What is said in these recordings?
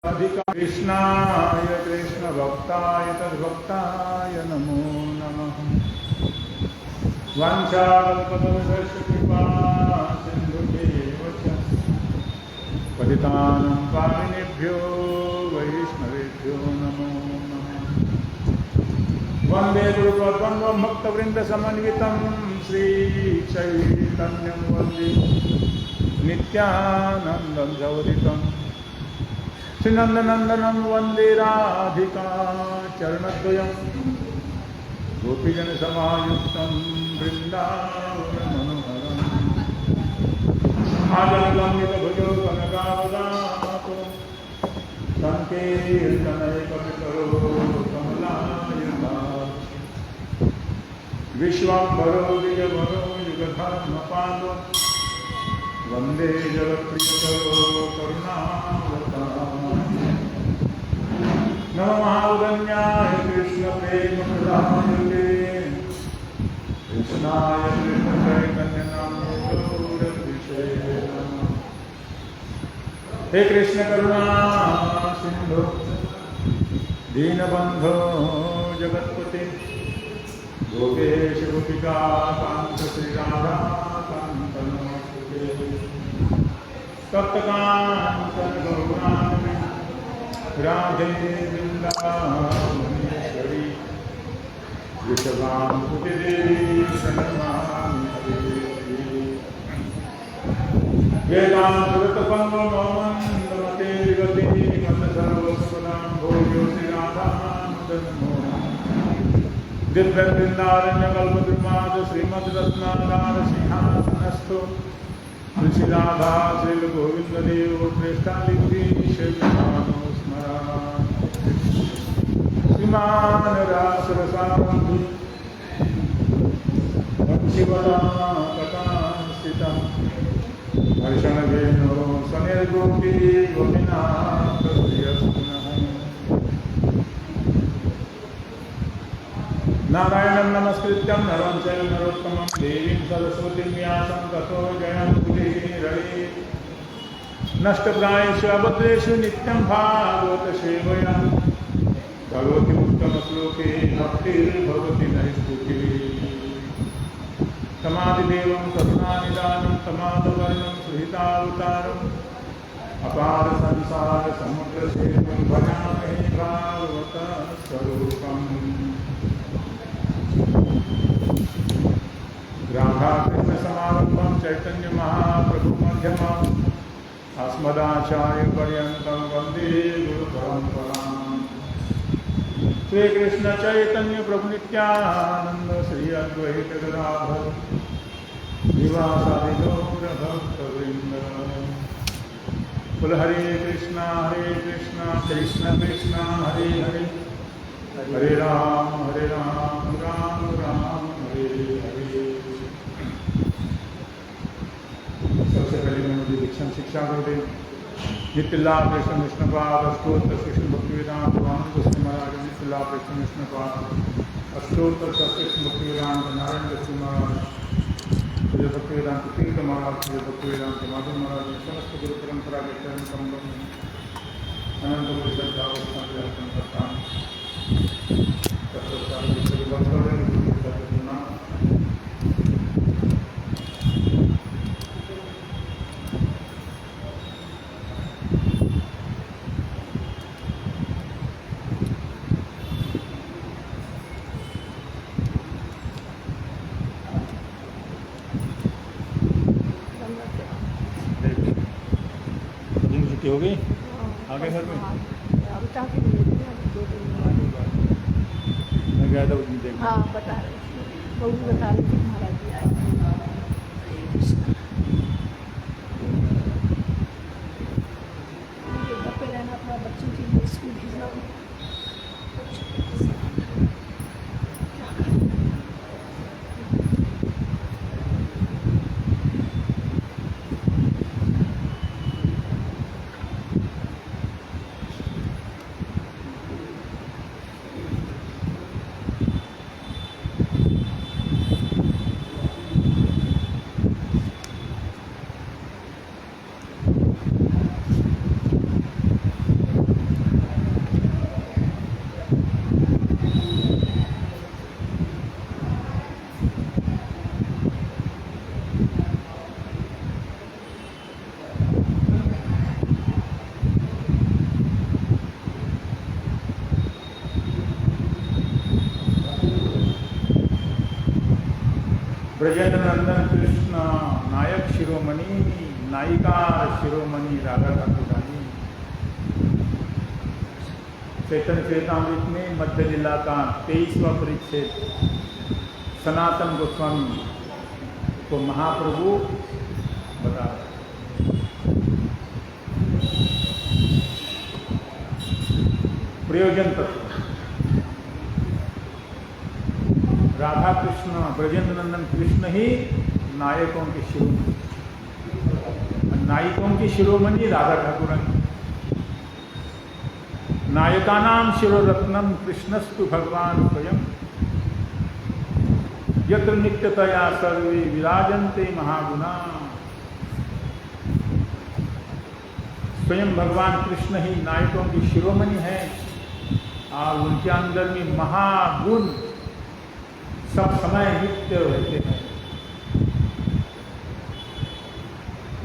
कृष्णाय कृष्णभक्ताय तद्भक्ताय नमो नमः। वाञ्छाकल्पतरुभ्यश्च कृपा सिन्धुभ्येव च पतितानां पावनेभ्यो वैष्णवेभ्यो नमो नमः। वन्दे गुरुपद्वन्द्वं भक्तवृन्दसमन्वितं श्रीचैतन्यं वन्दे नित्यानन्दं सवदितं श्रीनन्दनन्दनं वन्दे राधिका चरणद्वयं गोपीजनसमायुक्तं बृन्दावनमनोहरम् आजलम्बितभुजो कनकावदातो सङ्कीर्तनैकपितरो कमलायताक्ष विश्वाम्भरो विजयवरो युगधर्मपालो वन्दे जगत्प्रियकरो करुणावतारम् नमो महावदन्याय कृष्णप्रेमप्रदायते कृष्णाय कृष्णचैतन्यनामने गौरविषये नमः। हे कृष्ण करुणा सिन्धु दीनबन्धो जगत्पते गोपेश गोपिका कान्त श्रीराधाकान्त नमोस्तुते। तप्तकाञ्चन गौराङ्गी राधे वृन्दावनेश्वरी वृषभानुसुते देवी प्रणमामि हरिप्रिये। वेदान्तगतपङ्गुमोमन्दमते विगते मन्दसर्वसुपदां भोजो श्रीराधामदनमोहन दिव्यवृन्दारण्यकल्पद्रुमाद श्रीमद्रत्नाकर सिंहासनस्थो तुलसीदाधा श्रीलगोविन्ददेव प्रेष्ठालिङ्गीशविमानो स्मरामि। श्रीमान् रासरसारम्भि वंशिवदाकटांस्थितं हर्षणवेणो सनिर्गोपी गोपीनाथप्रियस्तुनः। नारायणं नमस्कृत्यं नरं चैव नरोत्तमं देवीं सरस्वतीं व्यासं ततो जयमुदीरये। नष्टप्रायेषु अभद्रेषु नित्यं भागवत सेवया भगवति उत्तमश्लोके भक्तिर्भवति नैष्ठुकी। समाधिदेवं करुणानिधानं समाधवर्णं सुहितावतारम् अपार संसार समुद्रसेतुं भजामहे भागवतस्वरूपम्। राधाकृष्णसमारम्भं चैतन्यमहाप्रभुमध्यमाम् अस्मदाचार्यपर्यन्तं वन्दे गुरुपरम्पराम्। श्रीकृष्णचैतन्यप्रभुनित्यानन्द श्री अद्वैत गदाधर श्रीवासादि गौरभक्तवृन्द। बोल हरे कृष्णा कृष्ण कृष्ण हरे हरे, हरे राम राम राम हरे हरे। सबसे पहले मैं मुझे दीक्षा शिक्षा को दे। नित्यलाभ कृष्ण विष्णुपाद अष्टोत्तर कृष्ण भक्तिवेदांत स्वामी कृष्ण महाराज नित्यलाभ कृष्ण विष्णुपाद अष्टोत्तर कृष्ण भक्तिवेदांत नारायण कृष्ण महाराज श्री भक्तिवेदांत तीर्थ महाराज श्री भक्तिवेदांत माधव महाराज समस्त गुरु परंपरा के चरण कमलों में अनंत गुरु श्रद्धावस्था के अर्पण करता हूँ। हो गई आगे घर में मैं गया था उस दिन देखने। हाँ बता रहे बहुत बता रहे थे महाराज जी आए। घर पे रहना अपना बच्चों के लिए स्कूल भेजना। ब्रजेंद्र नंदन कृष्ण नायक शिरोमणि नायिका शिरोमणि राधा ठाकुरानी। चैतन्य चरितामृत में मध्य लीला का 23वां परिच्छेद सनातन गोस्वामी को महाप्रभु बता रहे। प्रयोजन तत्व राधा कृष्ण ब्रजेंद्र नंदन कृष्ण ही नायकों के शिरोमणि, नायिकों की शिरोमणि राधा ठाकुरानी। नायकानां शिरोरत्नम कृष्णस्तु भगवान स्वयं यत्र नित्यतया सर्वे विराजन्ते महागुणा। स्वयं भगवान कृष्ण ही नायकों की शिरोमणि है और उनके अंदर में महागुण सब समय नित्य रहते हैं।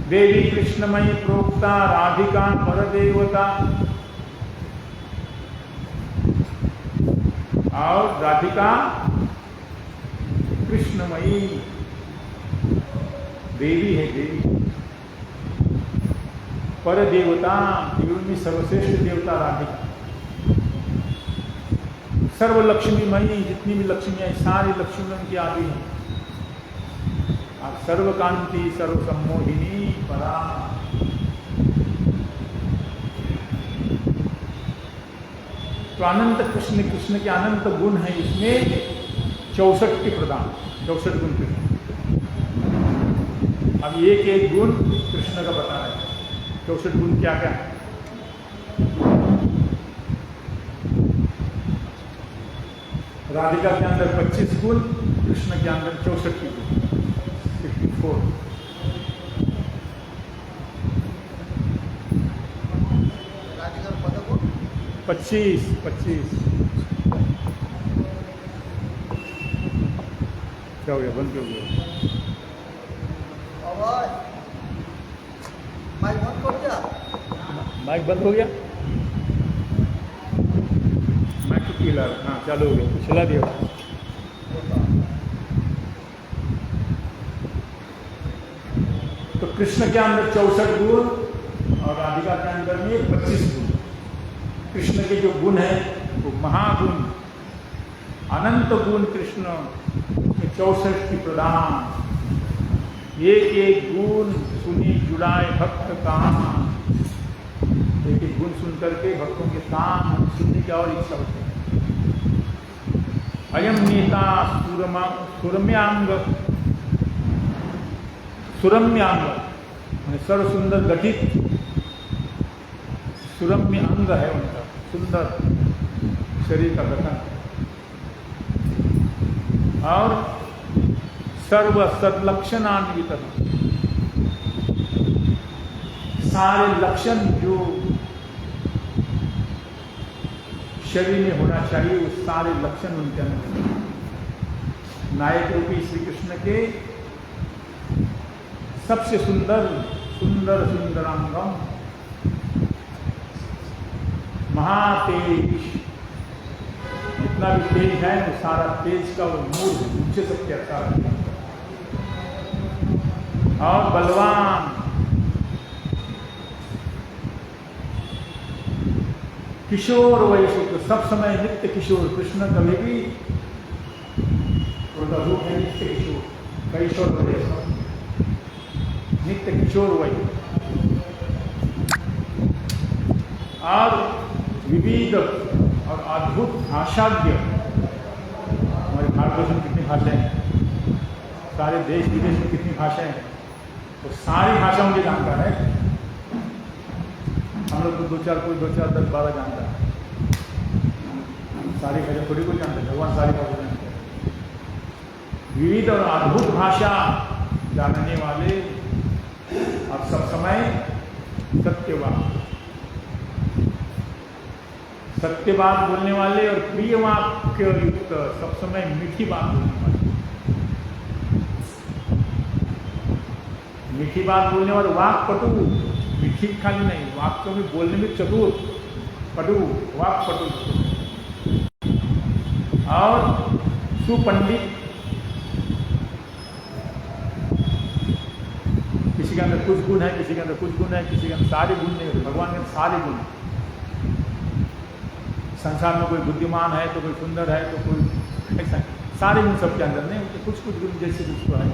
देवी कृष्णमयी प्रोक्ता राधिका परदेवता, और राधिका कृष्णमयी देवी है। देवी पर देवता, जीवन में सर्वश्रेष्ठ देवता राधिका। सर्व लक्ष्मीमयी, जितनी भी लक्ष्मियां सारी लक्ष्मियों की आदि है। और सर्वकांति सर्वसम्मोहिनी परा। तो अनंत कृष्ण, कृष्ण के अनंत गुण है। इसमें 64 के प्रदान, 64 गुण कृष्ण। अब एक एक गुण कृष्ण का बता रहे हैं। 64 गुण क्या क्या है? राधिका के अंदर 25 गुण, कृष्ण के अंदर 64 गुण, 54। राधिका पद को 25 क्या हो गया? बंद क्यों गया? आवाज माइक बंद कर दिया। माइक बंद हो गया? माइक तो हिला, हाँ चालू हो गया, कुछ हिला दिया। तो कृष्ण के अंदर 64 गुण और राधिका के अंदर में 25 गुण। कृष्ण के जो गुण है वो महागुण, अनंत गुण कृष्ण, 64 की प्रदान। एक एक गुण सुनी जुड़ाए भक्त काम। एक एक गुण सुन करके भक्तों के काम सुनने की और इच्छा होती है। अयम नेता सुरम्यांग, सुरम्यांग सर्व सुंदर गठित सुरम्य अंग है उनका, सुंदर शरीर का गठन। और सर्व सदलक्षणान्वित, सारे लक्षण जो शरीर में होना चाहिए वो सारे लक्षण उनके अंदर। नायक रूपी श्री कृष्ण के सबसे सुंदर सुंदर सुंदरांगम, महातेज, जितना भी तेज है वो सारा तेज का वो मूल ऊंचे सबके अच्छा है। और बलवान, किशोर वयस्क, तो सब समय नित्य किशोर। कृष्ण कभी भी उनका रूप है नित्य किशोर, कैशोर वयस्क, नित्य किशोर वय। और विविध और अद्भुत भाषाज्ञ। हमारे भारतवर्ष में कितनी भाषाएं हैं, सारे देश विदेश में कितनी भाषाएं हैं, तो सारी भाषाओं की जानता है। हम लोग तो 2-4 कोई 2-4 10-12 जानता है, सारी भाषा थोड़ी कोई जानता है। भगवान सारी भाषा जानते हैं। विविध और अद्भुत भाषा जानने वाले और सब समय सत्यवान, सत्य बात बोलने वाले और प्रिय वाक्य युक्त, सब समय मीठी बात बोलने वाले। मीठी बात बोलने वाले वाक पटु, मीठी खाली नहीं, वाक्य में बोलने में चतुर, पटु, वाक पटु। और सुपंडित, अंदर कुछ गुण है, किसी के अंदर कुछ गुण है, किसी के अंदर सारे गुण नहीं होते। भगवान के अंदर सारे गुण हैं। संसार में कोई बुद्धिमान है तो कोई सुंदर है तो कोई ऐसा, सारे गुण सबके अंदर नहीं होते, कुछ कुछ गुण जैसे कुछ है।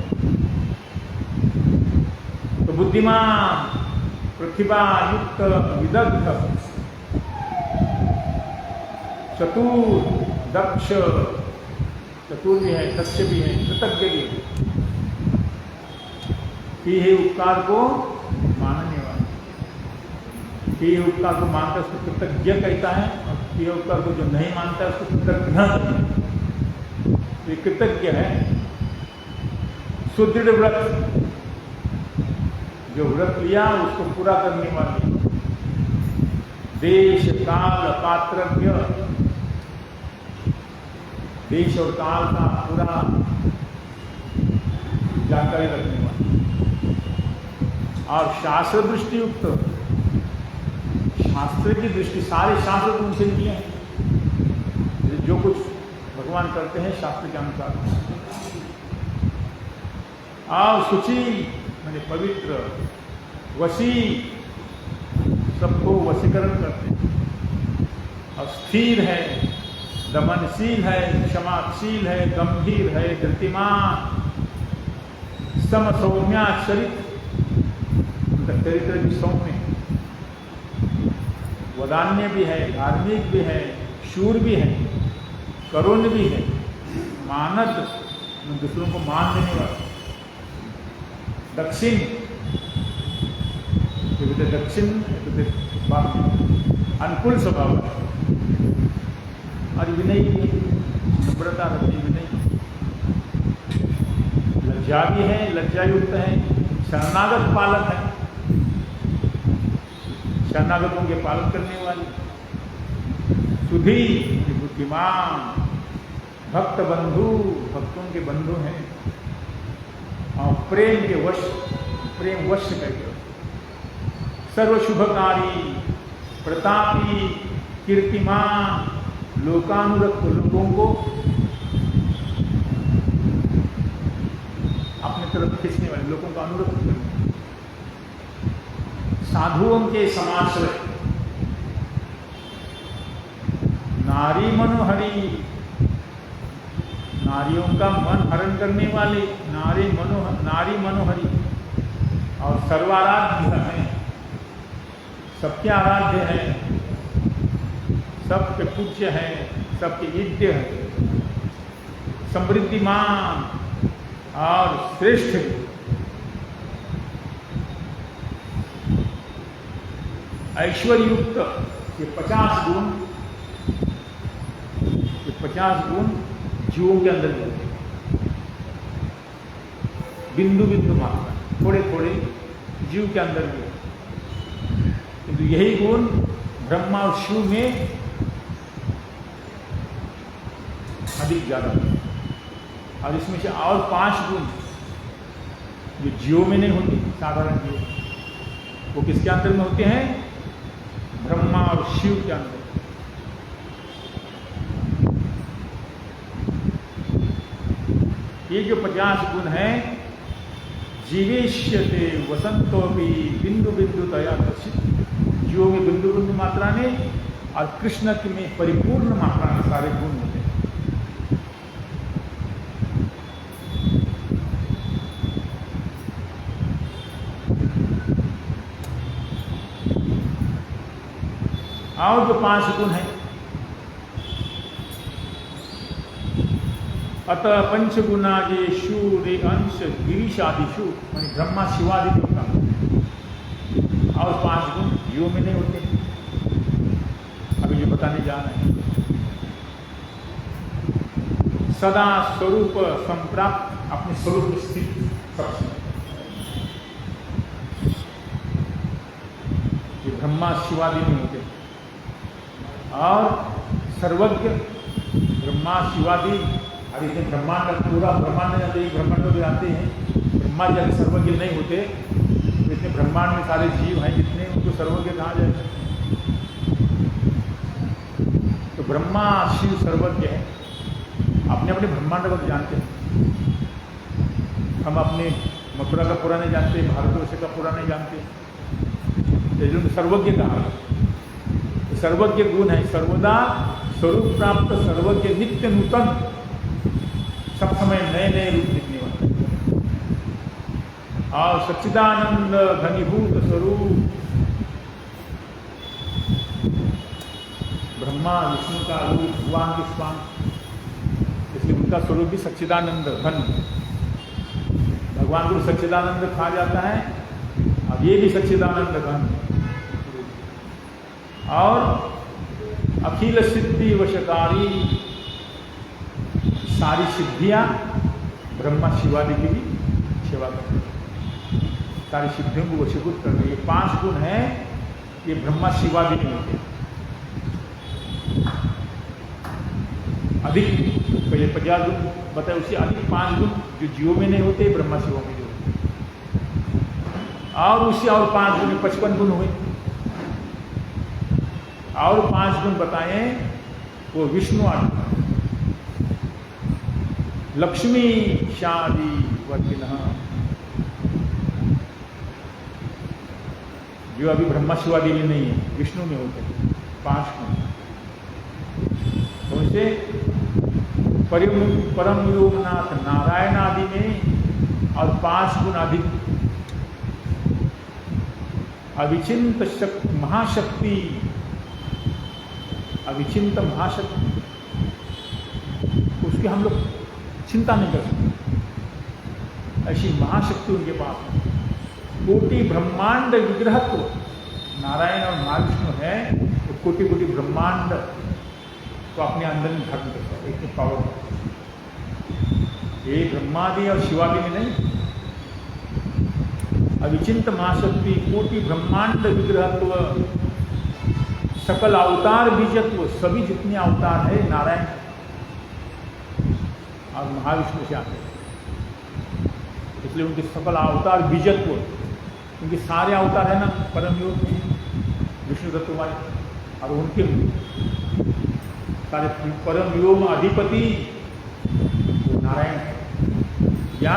तो बुद्धिमान, प्रतिभा युक्त, विदग्ध, चतुर, दक्ष, चतुर भी है, दक्ष भी है, कृतज्ञ भी है। ये उपकार को मानने वाला, ये उपकार को मानता है उसको कृतज्ञ कहता है, और ये उपकार को जो नहीं मानता है उसको कृतज्ञ कहता है। ये कृतज्ञ है। सुदृढ़ व्रत, जो व्रत लिया उसको पूरा करने वाले, देश काल पात्रज्ञ, देश और काल का पूरा जानकारी रखने वाले, और शास्त्र दृष्टि युक्त, शास्त्र की दृष्टि, सारे शास्त्र तो उनसे लिए हैं, जो कुछ भगवान करते हैं शास्त्र के अनुसार। और शुचि माने पवित्र, वशी, सबको वशीकरण करते हैं, और स्थिर है, दमनशील है, क्षमाशील है, गंभीर है, धृतिमान, समसौम्याचरित, चरित्र भी सौम्य, वदान्य भी है, धार्मिक भी है, शूर भी है, करुण भी है, मानद, दूसरों को मान देने वाला, दक्षिण, दक्षिण अनुकूल स्वभाव है, और विनयी, नम्रता रखती, विनयी, लज्जा भी है, लज्जा युक्त है, शरणागत पालक है, शरणागतों के पालन करने वाले, सुधी, बुद्धिमान, भक्त बंधु, भक्तों के बंधु हैं, और प्रेम के वश, प्रेम वश कहते हो, सर्वशुभकारी, प्रतापी, कीर्तिमान, लोकानुरक्त, लोगों को अपनी तरफ खींचने वाले, लोगों का अनुरक्त करने वाले, साधुओं के समाश्रय, नारी मनोहरी, नारियों का मन हरण करने वाले, नारी मनोहरी, और सर्वाराध्य है, सबके आराध्य है, सबके पूज्य है, सबके ईड्य है, समृद्धिमान और श्रेष्ठ है। ऐश्वर्य युक्त, ये 50 गुण, ये 50 गुण जीवों के अंदर भी होते हैं, बिंदु बिंदु मात्रा, थोड़े थोड़े जीव के अंदर भी होते हैं, किंतु यही गुण ब्रह्मा और शिव में अधिक ज्यादा होते हैं। और इसमें से और 5 गुण जो जीवों में नहीं होते, साधारण जीव, वो किसके अंदर में होते हैं? ब्रह्मा और शिव के अंदर। ये जो 50 गुण हैं, जीवेश्यते वसंतो भी बिंदु बिंदु तया दर्शित, जीवों में बिंदु बिंदु मात्रा में और कृष्ण में परिपूर्ण मात्रा में सारे गुण होते हैं। और जो 5 गुण हैं, अतः पंचगुणा ये शूर्य अंश गिरीशादिशु, ब्रह्मा शिवादि देवता, और 5 गुण जीवों में नहीं होते। अभी जो बताने जा रहे हैं, सदा स्वरूप संप्राप्त, अपने स्वरूप स्थित सबसे, ये ब्रह्मा शिवादि में होते। और सर्वज्ञ, ब्रह्मा शिवादि, और इतने ब्रह्मांड, पूरा ब्रह्मांड में आते, ब्रह्मांड में आते हैं। ब्रह्मा जब सर्वज्ञ नहीं होते तो इतने ब्रह्मांड में सारे जीव हैं जितने, उनको सर्वज्ञ कहा जाए। तो ब्रह्मा शिव सर्वज्ञ है, अपने अपने ब्रह्मांड को जानते हैं। हम अपने मथुरा का पूरा नहीं जानते, भारतवर्ष का पूरा नहीं जानते, लेकिन सर्वज्ञ कहा। सर्वज्ञ गुण है, सर्वदा स्वरूप प्राप्त, सर्वज्ञ, नित्य नूतन, सब समय नए नए रूप दिखने वाले, और सच्चिदानंद घनीभूत स्वरूप, ब्रह्मा विष्णु का रूप, भगवान के स्वांग, इसलिए उनका स्वरूप भी सच्चिदानंद घन। भगवान को सच्चिदानंद कहा जाता है, अब ये भी सच्चिदानंद घन, और अखिल सिद्धि वशकारी, सारी सिद्धियां ब्रह्मा शिवादि की भी सेवा करते हैं, सारी सिद्धियों को वशीभूत कर रही है। 5 गुण हैं, ये ब्रह्मा शिवादि में होते हैं। अधिक पहले 50 गुण बताए, उससे अधिक 5 गुण जो जीवों में नहीं होते, ब्रह्मा शिवों में जो होते, और उससे और 5 गुण 55 गुण हुए, और 5 गुण बताए वो विष्णु आत्मा, लक्ष्मी शादी वर्तिनः, जो अभी ब्रह्मा शिवादि में नहीं है, विष्णु में होते हैं 5 गुण। तो उनसे परम योगनाथ नारायण आदि में और 5 गुण अधिक अविचिंत महाशक्ति, अविचिंत महाशक्ति, उसकी हम लोग चिंता नहीं कर सकते, ऐसी महाशक्ति उनके पास है। कोटि ब्रह्मांड विग्रहत्व, नारायण और महाविष्णु है तो कोटि कोटि ब्रह्मांड तो अपने अंदर में धारण करता है, इतनी पावर। ये ब्रह्मादि और शिवादि में नहीं, अविचिंत महाशक्ति, कोटि ब्रह्मांड विग्रहत्व, सकल अवतार बीजत्व, सभी जितने अवतार है नारायण और महाविष्णु से आते हैं, इसलिए उनके सकल अवतार बीजत्व, उनके सारे अवतार है ना परम योग में विष्णु तत्व वाले, और उनके सारे परम योग अधिपति नारायण है या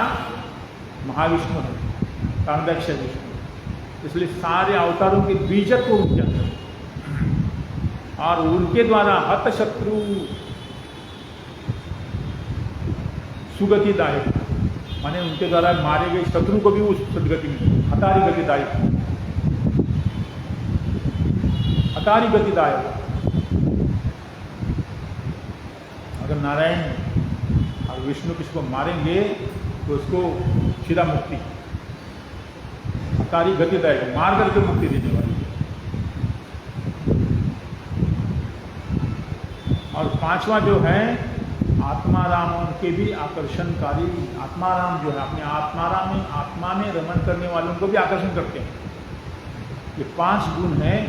महाविष्णु है, कांदाक्ष विष्णु, इसलिए सारे अवतारों के बीजत्व उनके अंदर, और उनके द्वारा हत शत्रु सुगतिदायक, माने उनके द्वारा मारे गए शत्रु को भी उस सदगति में, हतारी गतिदायक, हतारी गतिदायक। अगर नारायण और विष्णु किसी को मारेंगे तो उसको सीधा मुक्ति, हतारी गतिदायक, मार करके मुक्ति देने वाली है। और 5वां जो है आत्माराम के भी आकर्षणकारी, आत्माराम जो है अपने आत्माराम में, आत्मा में रमण करने वालों को भी आकर्षण करते हैं। ये 5 गुण हैं,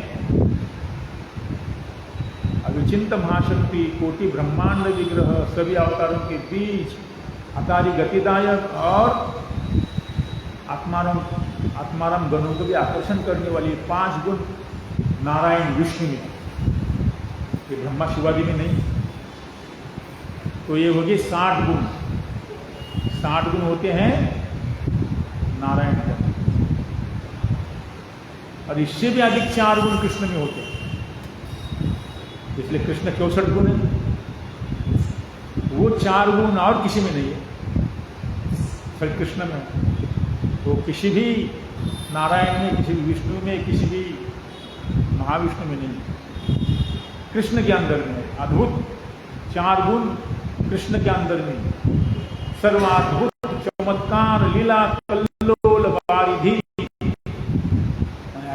अविचिंत महाशक्ति, कोटि ब्रह्मांड विग्रह, सभी अवतारों के बीच, हतारी गतिदायक, और आत्माराम गणों को भी आकर्षण करने वाली 5 गुण नारायण विष्णु में, ये ब्रह्मा शिवादि में नहीं। तो ये हो गए 60 गुण, 60 गुण होते हैं नारायण का, और इससे भी अधिक 4 गुण कृष्ण में होते हैं, इसलिए कृष्ण 64 गुण है, वो 4 गुण और किसी में नहीं है, सिर्फ कृष्ण में। तो किसी भी नारायण में, किसी भी विष्णु में, किसी भी महाविष्णु में नहीं, कृष्ण के अंदर में अद्भुत 4 गुण कृष्ण के अंदर में, सर्वाद्भुत चमत्कार लीला कल्लोल वारिधि,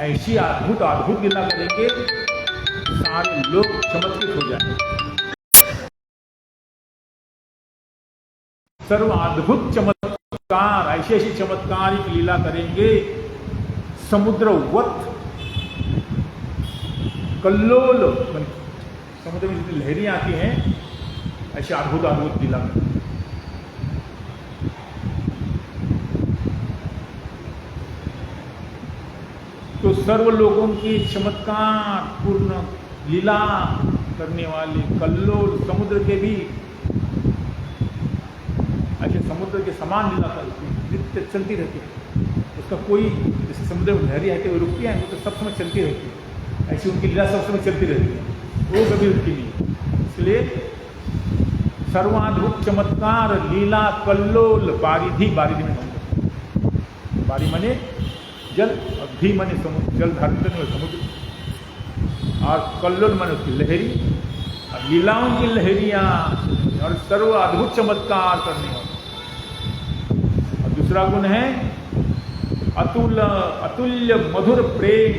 ऐसी अद्भुत अद्भुत लीला करेंगे सारे लोग चमत्कृत हो जाएंगे। सर्वाद्भुत चमत्कार, ऐसी ऐसी चमत्कारिक लीला करेंगे, समुद्रवत कल्लोल, समुद्र में जितनी लहरें आती हैं ऐसे अद्भुत अद्भुत लीला करेंगे। तो सर्व लोगों की चमत्कार पूर्ण लीला करने वाले कल्लोल, समुद्र के भी ऐसे समुद्र के समान लीला करते हैं। नित्य चलती रहती है, उसका कोई जैसे समुद्र में लहरी आती है वो रुकती है, वो तो सब समय चलती रहती है, ऐसी उनकी लीला सब समय चलती रहती है, वो कभी रुकती नहीं। इसलिए सर्वाद्भुत चमत्कार लीला कल्लोल बारिधि, बारिधि में कहूँगा, बारी मने जल और भी मने समुद्र, जल धारण करने वाला समुद्र, और कल्लोल मने उसकी लहरी, और लीलाओं की लहरियाँ और सर्व अद्भुत चमत्कार करने वाला। और दूसरा गुण है अतुल्य मधुर प्रेम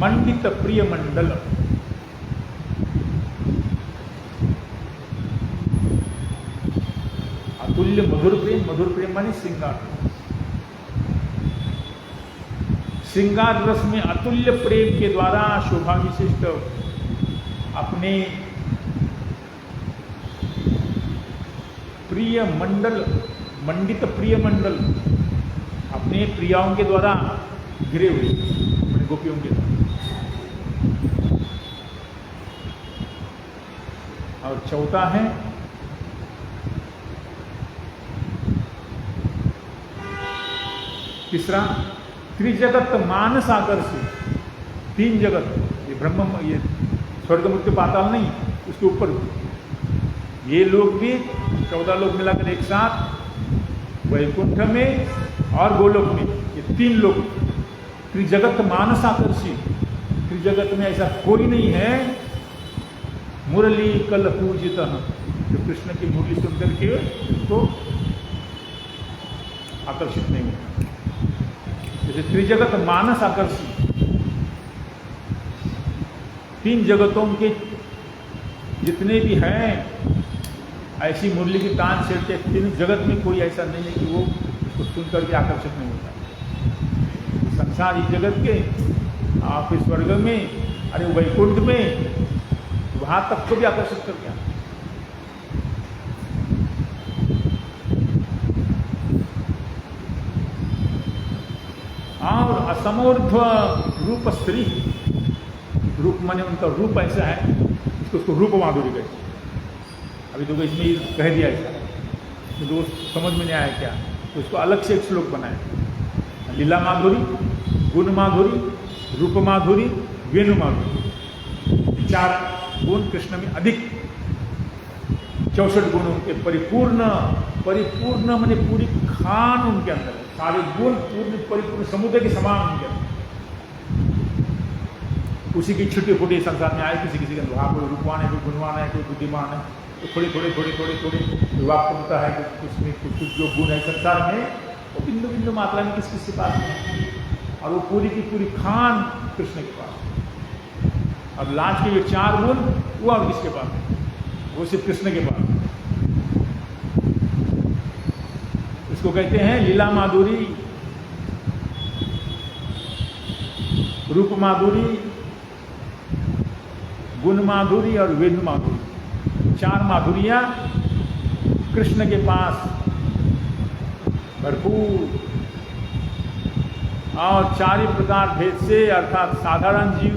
मंडित प्रिय मंडल। अतुल्य मधुर प्रेम माने श्रृंगार, श्रृंगार रस में अतुल्य प्रेम के द्वारा शोभा विशिष्ट अपने प्रिय मंडल, मंडित प्रिय मंडल, अपने प्रियाओं के द्वारा घिरे हुए, अपने गोपियों के द्वारा। और चौथा है तीसरा त्रिजगत मानस आकर्षित, तीन जगत, ये ब्रह्म, ये स्वर्ग मुक्ति पाताल नहीं, उसके ऊपर ये लोग भी 14 लोग मिलाकर एक साथ, वैकुंठ में और गोलोक में, ये तीन लोग त्रिजगत मानस आकर्षित। त्रिजगत में ऐसा कोई नहीं है मुरली कल पूजित, जो कृष्ण की मुरली सुनकर के उसको आकर्षित नहीं होता। जैसे त्रिजगत मानस आकर्षित, तीन जगतों के जितने भी हैं ऐसी मुरली की तान छेड़ते, तीन जगत में कोई ऐसा नहीं है कि वो उसको सुनकर के आकर्षित नहीं होता। संसार इस जगत के, आप इस स्वर्ग में, अरे वैकुंठ में, वहां तक को भी आकर्षित कर दिया। और असमोर्ध्व रूप स्त्री, रूप माने उनका रूप ऐसा है, उसको रूप माधुरी कहते हैं। अभी तो इसमें कह दिया ऐसा, तो दोस्त समझ में नहीं आया क्या, तो उसको अलग से एक श्लोक बनाए। लीला माधुरी, गुण माधुरी, रूप माधुरी, वेणु माधुरी, चार गुण कृष्ण में अधिक, 64 गुण उनके परिपूर्ण माने पूरी खान उनके अंदर है, सारे गुण पूर्ण परिपूर्ण समुद्र के समान उनके अंदर। उसी की छुट्टी फुटी संसार में आए, किसी के अंदर वहाँ कोई रूपवान है, कोई गुणवान है, कोई बुद्धिमान है, तो थोड़े विभाग होता है, कुछ जो गुण है संसार में, वो बिंदु बिंदु मात्रा में किस के पास है, और वो पूरी की पूरी खान कृष्ण के पास। और लास्ट के ये चार गुण वो और किसके पास है, वो सिर्फ कृष्ण के पास। इसको कहते हैं लीला माधुरी, रूप माधुरी, गुण माधुरी और वेणु माधुरी। चार माधुरियां कृष्ण के पास भरपूर, और चार प्रकार भेद से, अर्थात साधारण जीव,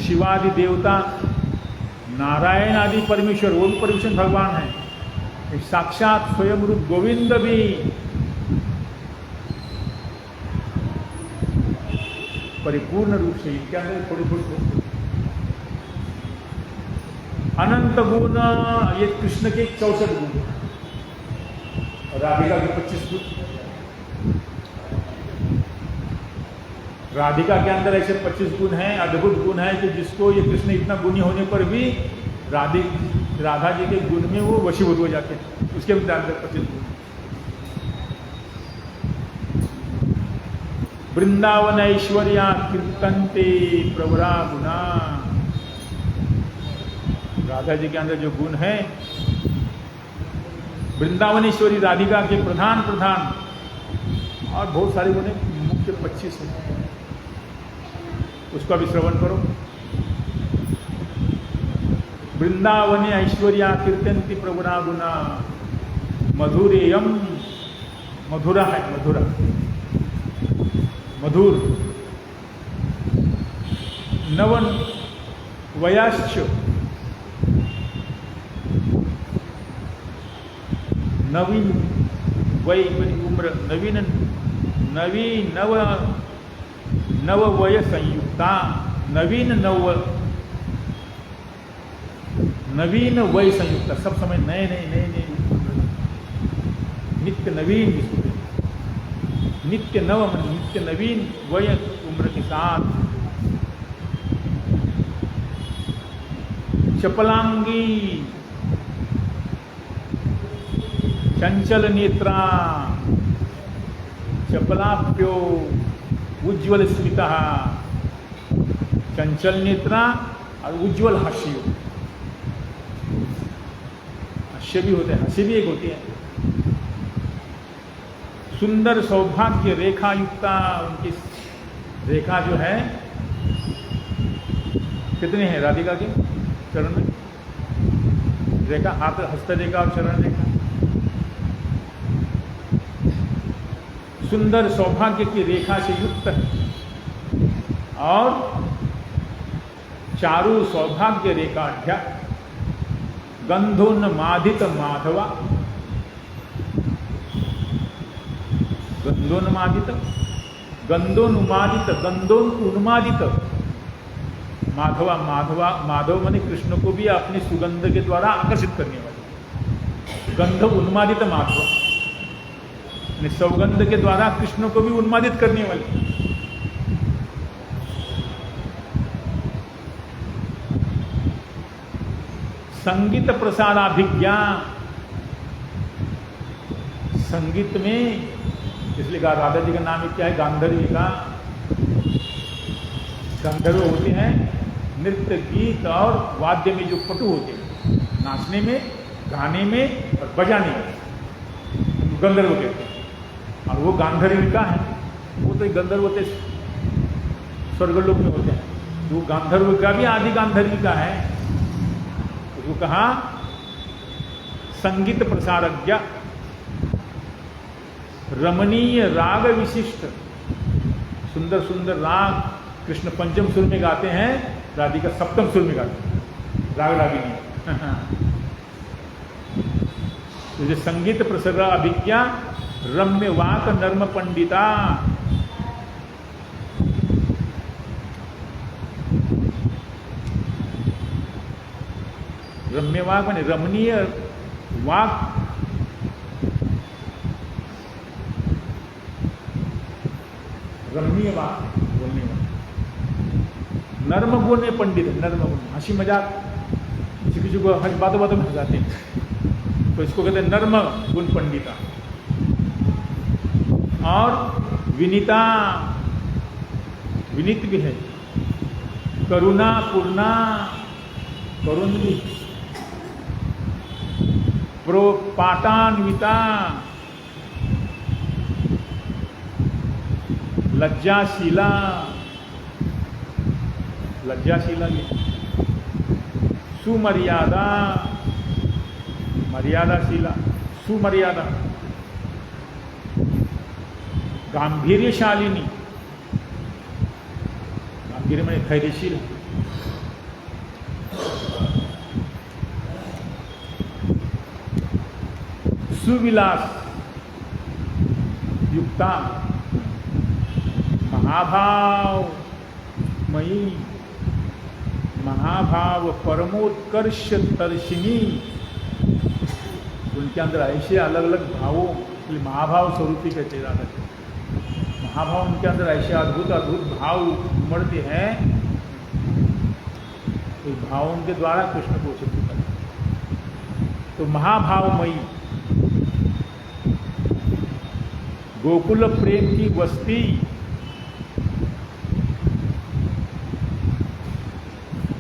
शिवादि देवता, नारायण आदि परमेश्वर, वो भी परमेश्वर भगवान है, साक्षात स्वयं रूप गोविंद भी परिपूर्ण रूप से इनके अंदर थोड़ी अनंत गुण, ये कृष्ण के 64 गुण, राधिका के 25 गुण। राधिका के अंदर ऐसे 25 गुण हैं, अद्भुत गुण है कि जिसको ये कृष्ण इतना गुणी होने पर भी राधा जी के गुण में वो वशीभूत हो जाते हैं, उसके अंदर 25 गुण। वृंदावन ऐश्वर्या कीर्तन्ते प्रवरा गुना, राधा जी के अंदर जो गुण है, वृंदावनेश्वरी राधिका के प्रधान और बहुत सारे गुण हैं, मुख्य 25 हैं, उसका भी श्रवण करो। वृंदावने ऐश्वर्या कीर्तन्ति प्रगुणा गुना, मधुरेयम, मधुरा है, मधुरा मधुर, नवन वयाश्च, नवीन वय म्हणजे उम्र नवीन नवीन नव वय संयुक्ता नवीन नवीन वय संयुक्ता सब समय नए नए नित्य नवीन नित्य नव नित्य नवीन वय उम्र के साथ चपलांगी चंचल नेत्रा चपलाप्यो उज्ज्वल स्मिता चंचल नेत्रा और उज्ज्वल हास्य हास्य भी होते हैं हंसी भी एक होती है सुंदर सौभाग्य रेखा युक्ता उनकी रेखा जो है कितने हैं राधिका के चरण में रेखा हाथ हस्त रेखा और चरण रेखा सुंदर सौभाग्य की रेखा से युक्त है और चारु सौभाग्य रेखाढ्या गंधोन्मादित माधवा गंधोन्मादित उन्मादित माधव माने कृष्ण को भी अपने सुगंध के द्वारा आकर्षित करने वाले गंध उन्मादित माधव सौगंध के द्वारा कृष्ण को भी उन्मादित करने वाले संगीत प्रसाराभिज्ञा संगीत में इसलिए राधा जी का नाम क्या है गांधर्विका गंधर्व होते हैं नृत्य गीत और वाद्य में जो पटु होते हैं नाचने में गाने में और बजाने में गंधर्व कहते हैं और वो गांधर्विका है वो तो गंधर्व होते स्वर्गलोक में होते हैं वो गांधर्विका भी आदि गांधर्विका है तो कहा संगीत प्रसारज्ञ रमणीय राग विशिष्ट सुंदर सुंदर राग कृष्ण पंचम सुर में गाते हैं राधिका सप्तम सुर में गाते हैं राग रागिनी तो जो संगीत प्रसार अभिज्ञा रम्य वाक नर्म पंडिता रम्य वाक माने रमणीय वाक रमणीय वाक बोलने वाला नर्म गुण में पंडित है नर्म गुण हंसी मजाक किसी को बातों बातों में हंसाते हैं तो इसको कहते हैं नर्म गुण पंडिता और विनीता विनीत भी है करुणा पूर्णा करुण भी प्रोपाटान्विता लज्जाशीला लज्जाशीला भी सुमर्यादा मर्यादाशीला सुमर्यादा गांभीर्यशालिनी गांभीर्य में धैर्यशील सुविलास युक्ता महाभाव मयी महाभाव परमोत्कर्ष दर्शिनी उनके अंदर ऐसे अलग अलग भावों महाभाव स्वरूपी कहते राधा महाभाव उनके अंदर ऐसे अद्भुत अद्भुत भाव उमड़ते हैं तो भावों के द्वारा कृष्ण को सिद्ध करते तो महाभावमयी गोकुल प्रेम की वस्ती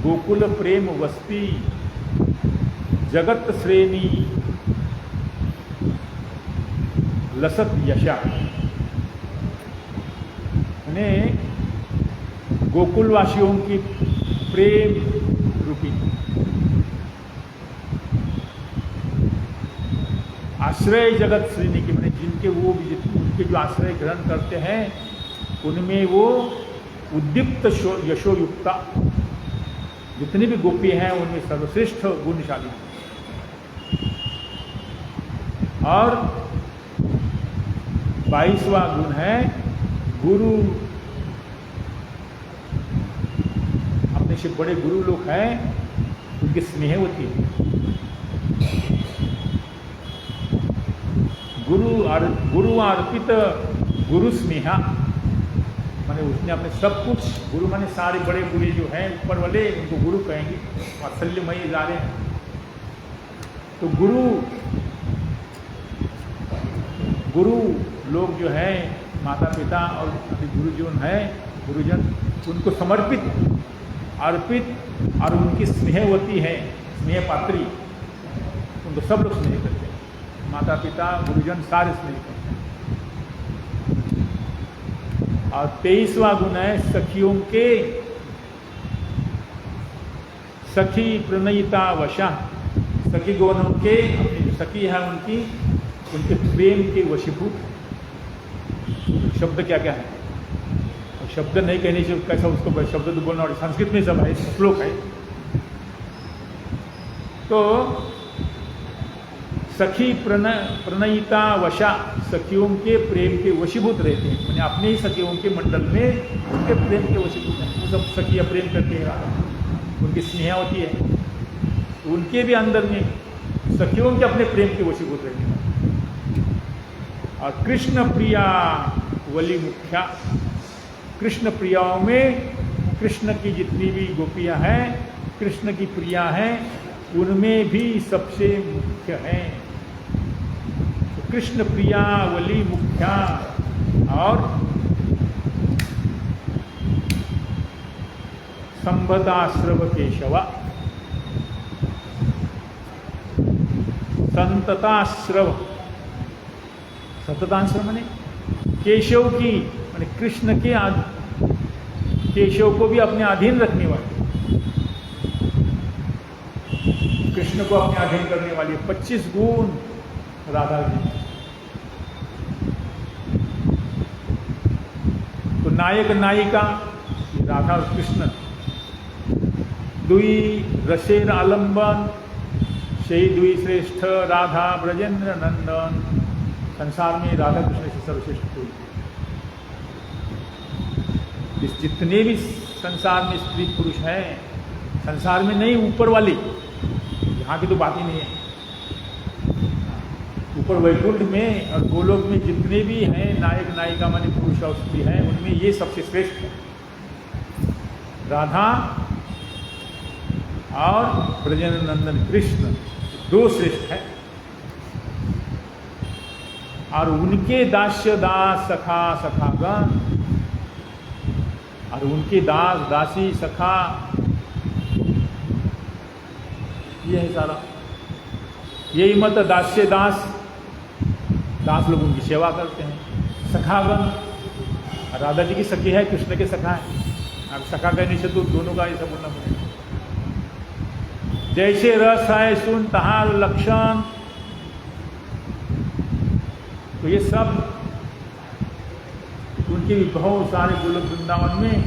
गोकुल प्रेम वस्ती जगत श्रेणी लसत यशा गोकुलवासियों की प्रेम रूपी आश्रय जगत श्रेणी की मैंने जिनके वो उनके जो आश्रय ग्रहण करते हैं उनमें वो उद्दीप्त यशोयुक्ता जितनी भी गोपी हैं उनमें सर्वश्रेष्ठ गुणशाली और 22वां गुण है गुरु। अपने से बड़े गुरु लोग हैं, उनकी स्नेह होती है। गुरु अर्पित गुरु स्नेहा, माने उसने अपने सब कुछ, गुरु माने सारे बड़े बुरे जो हैं ऊपर वाले, उनको गुरु कहेंगे, वात्सल्यमयी जा रहे हैं। तो गुरु लोग जो हैं, माता पिता और गुरुजन उनको समर्पित, अर्पित, और उनकी स्नेहवती है, स्नेह पात्री, उनको सब लोग स्नेह करते हैं। माता पिता गुरुजन सारे स्नेह करते हैं। और 23वां गुण है सखियों के, सखी प्रणयिता वशा, सखी गणों के, अपनी जो सखी है उनके प्रेम के वशीभूत। शब्द क्या क्या है, शब्द नहीं कहने से कैसा उसको शब्द तो बोलना, और संस्कृत में सब है, श्लोक है। तो सखी प्रणयिता वशा, सखियों के प्रेम के वशीभूत रहते हैं, मैंने अपने ही सखियों के मंडल में उनके प्रेम के वशीभूत हैं। वो सब सखियाँ प्रेम करते हैं, उनकी स्नेहा होती है, तो उनके भी अंदर में सखियों के अपने प्रेम के वशीभूत रहते हैं। और कृष्ण प्रिया वली मुख्या, कृष्ण प्रियाओं में कृष्ण की जितनी भी गोपियाँ हैं, कृष्ण की प्रिया हैं, उनमें भी सबसे मुख्य हैं। तो कृष्ण प्रिया वली मुख्या और संबदाश्रव केशवा, संतताश्रव, सतताश्रव माने केशव की, माने कृष्ण के केशव को भी अपने अधीन रखने वाले, कृष्ण को अपने अधीन करने वाली 25 गुण राधा जी। तो नायक नायिका राधा और कृष्ण, दुई रसेर आलंबन, से दुई श्रेष्ठ राधा ब्रजेंद्र नंदन। संसार में राधा कृष्ण से सर्वश्रेष्ठ कोई, इस जितने भी संसार में स्त्री पुरुष हैं, संसार में नहीं, ऊपर वाले, यहाँ की तो बात ही नहीं है, ऊपर वैकुंठ में और गोलोक में जितने भी हैं नायक नायिका माने पुरुष और स्त्री हैं, उनमें ये सबसे श्रेष्ठ है। राधा और ब्रजेंद्र नंदन कृष्ण दो श्रेष्ठ हैं। और उनके दास्य दास सखा सखागण, और उनके दास दासी सखा, ये है सारा, यही मत दास्य दास, दास लोग उनकी सेवा करते हैं। सखागण, राधा जी की सखी है, कृष्ण के सखा है। अब सखा कहने से तो दोनों का ऐसा बोलना पड़ेगा। जैसे रस है सुन तहार लक्षण, तो ये सब उनके भी बहुत सारे गोलोक वृंदावन में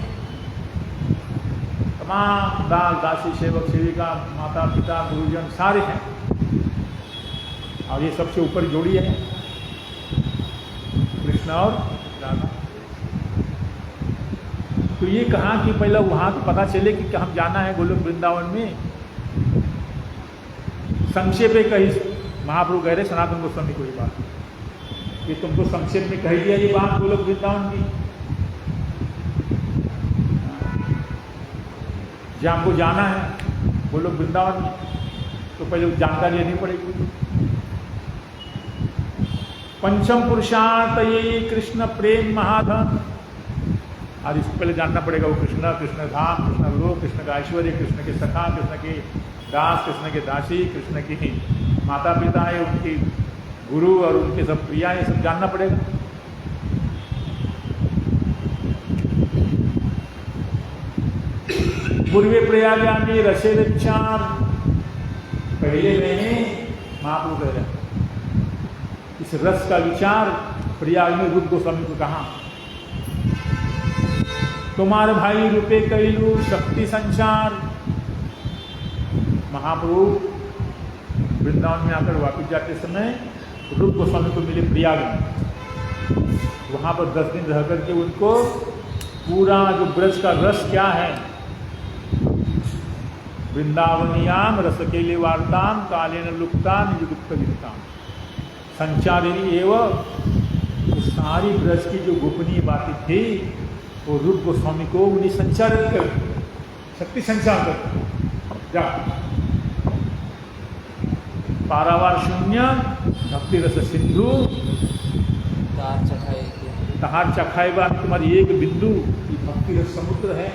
तमाम दास दासी सेवक सेविका माता पिता गुरुजन सारे हैं, और ये सबसे ऊपर जोड़ी है कृष्ण और राधा। तो ये कहा कि पहले वहाँ तो पता चले कि हम जाना है गोलोक वृंदावन में। संक्षेप में कही महाप्रभु कह रहे सनातन गोस्वामी को ये बात, कि तुमको संक्षेप में कह दिया ये बात गोलोक वृंदावन की, जहाँ हमको जाना है गोलोक वृंदावन में, तो पहले जानकारी लेनी पड़ेगी। पंचम पुरुषार्थ ये कृष्ण प्रेम महाधन, और इसको पहले जानना पड़ेगा वो कृष्ण, कृष्ण धाम, कृष्ण लोक, कृष्ण का ऐश्वर्य, कृष्ण के सखा, कृष्ण के दास, कृष्ण के दासी, कृष्ण की माता पिता है, उनकी गुरु और उनके सब प्रिया, ये सब जानना पड़ेगा। पूर्वे प्रयागामी रसे विचार, पहले मैंने महाप्रभु कह रहे इस रस का विचार प्रयाग में रूप गोस्वामी को कहा। तुम्हारे भाई रूपे कैलू शक्ति संचार, महाप्रभु वृंदावन में आकर वापिस जाते समय रूप गोस्वामी को मिले प्रयाग में। वहाँ पर 10 दिन रह करके उनको पूरा जो ब्रज का रस क्या है, वृंदावनियाम रसकेले वार्ताम कालेन लुप्तान युक्त वित्ताम संचारिणी एवं सारी ब्रज की जो गोपनीय बातें थी वो रूप गोस्वामी को उन्हें संचारित कर, शक्ति संचार कर जा। पारावार शून्य भक्ति रस सिंधु तहार चखाए बात तुम्हारी एक बिंदु, भक्ति रस समुद्र है,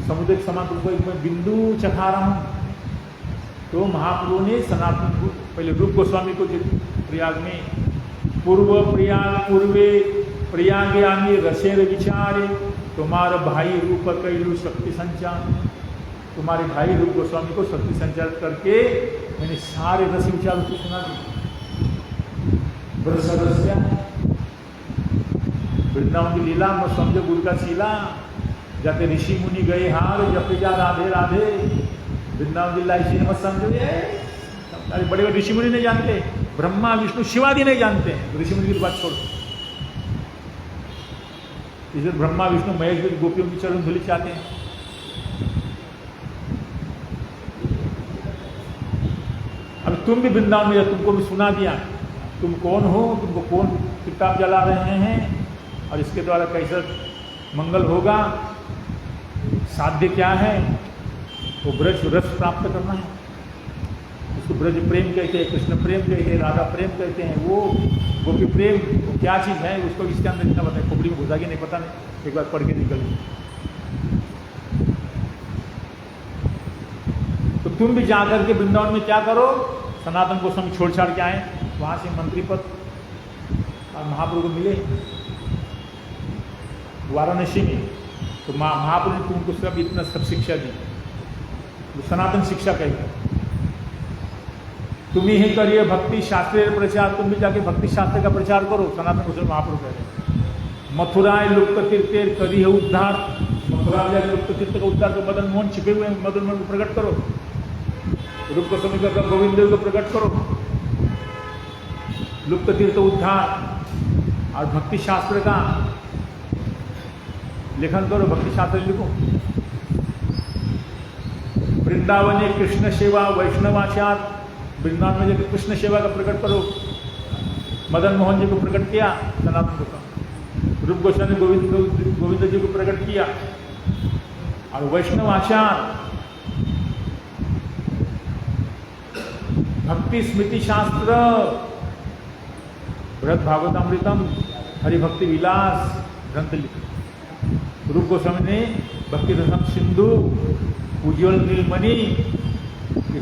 समुद्र के समान तुमको एक बिंदु चखा रहा हूं। तो महाप्रभु ने सनातन पहले रूप गोस्वामी को प्रयाग में पूर्व प्रयाग पूर्वे प्रयाग आगे रसेर विचारे तुम्हारा भाई रूप कैलु शक्ति संचार, तुम्हारे भाई रूप गोस्वामी को शक्ति संचार करके मैंने सारे रस विचार को सुना दिए। वृंदावन की लीला मत समझो गुरु का शीला, जाते ऋषि मुनि गए हार जपे जा राधे राधे, वृंदावन की लीला इसी मत समझो। अरे बड़े बड़े ऋषि मुनि नहीं जानते, ब्रह्मा विष्णु शिवादि नहीं जानते हैं, ऋषि मुनि की बात छोड़। इसे ब्रह्मा विष्णु महेश भी गोपियों की चरण धूलि चाहते हैं। अब तुम भी वृंदावन में, तुमको भी सुना दिया तुम कौन हो, तुमको कौन किताब जला रहे हैं और इसके द्वारा कैसा मंगल होगा, साध्य क्या है। वो ब्रज रस प्राप्त करना है, उसको ब्रज प्रेम कहते हैं, कृष्ण प्रेम कहते हैं, राधा प्रेम कहते हैं। वो गोपी प्रेम वो क्या चीज़ है उसको इसके अंदर इतना पता है, खोपड़ी में घुसा के नहीं पता नहीं, एक बार पढ़ के निकल। तो तुम भी जाकर के वृंदावन में क्या करो, सनातन गोस्वामी छोड़ छाड़ के आए, वहाँ से मंत्री पद और महाप्रभु को मिले वाराणसी में। तो महाप्रभु ने तुमको सब इतना सब शिक्षा दी, सनातन शिक्षा कहते हैं। तुम ही करिए भक्ति शास्त्रीय प्रचार, तुम भी जाके भक्ति शास्त्र का प्रचार करो, सनातन गोस्वामी महाप्रभु कह रहे हैं। मथुराए लुप्त तीर्थेर करी है उद्धार, मथुरा में जाकर लुप्त तीर्थ का उद्धार को मदन मोहन छिपे हुए मदन मोहन को प्रकट करो, रूप गोस्वामी का गोविंद देव को प्रकट करो, लुप्त तीर्थ उद्धार और भक्ति शास्त्र का लेखन करो, भक्ति शास्त्र लिखो। वृंदावन कृष्ण सेवा वैष्णवाचार, वृंदावन में जाकर कृष्ण सेवा का प्रकट करो, मदन मोहन जी को प्रकट किया सनातन गोस्वामी, रूप गोस्वामी ने गोविंद जी को प्रकट किया। और वैष्णवाचार भक्ति स्मृति शास्त्र, बृहद भागवतामृतम, हरिभक्ति विलास ग्रंथ लिखे। रूप गोस्वामी ने भक्ति रसम सिंधु, उज्ज्वल नीलमणि,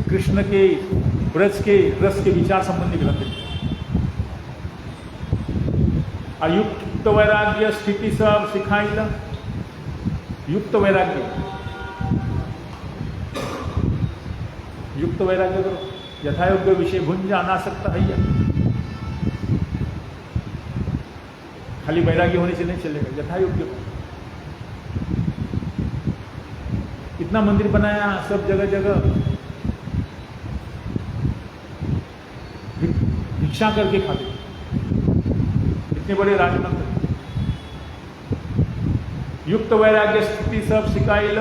कृष्ण के ब्रज के रस के विचार संबंधी ग्रंथ लिखे। अयुक्त वैराग्य स्थिति सब सिखाई, युक्त वैराग्य, युक्त वैराग्य करो, यथायोग्य विषय भुंज अनासक्त है। खाली वैराग्य होने से नहीं चलेगा, यथायोग्य। कितना मंदिर बनाया सब जगह जगह, भिक्षा करके खाते, इतने बड़े राजमंत्र। युक्त वैराग्य स्थिति सब सिखाइल,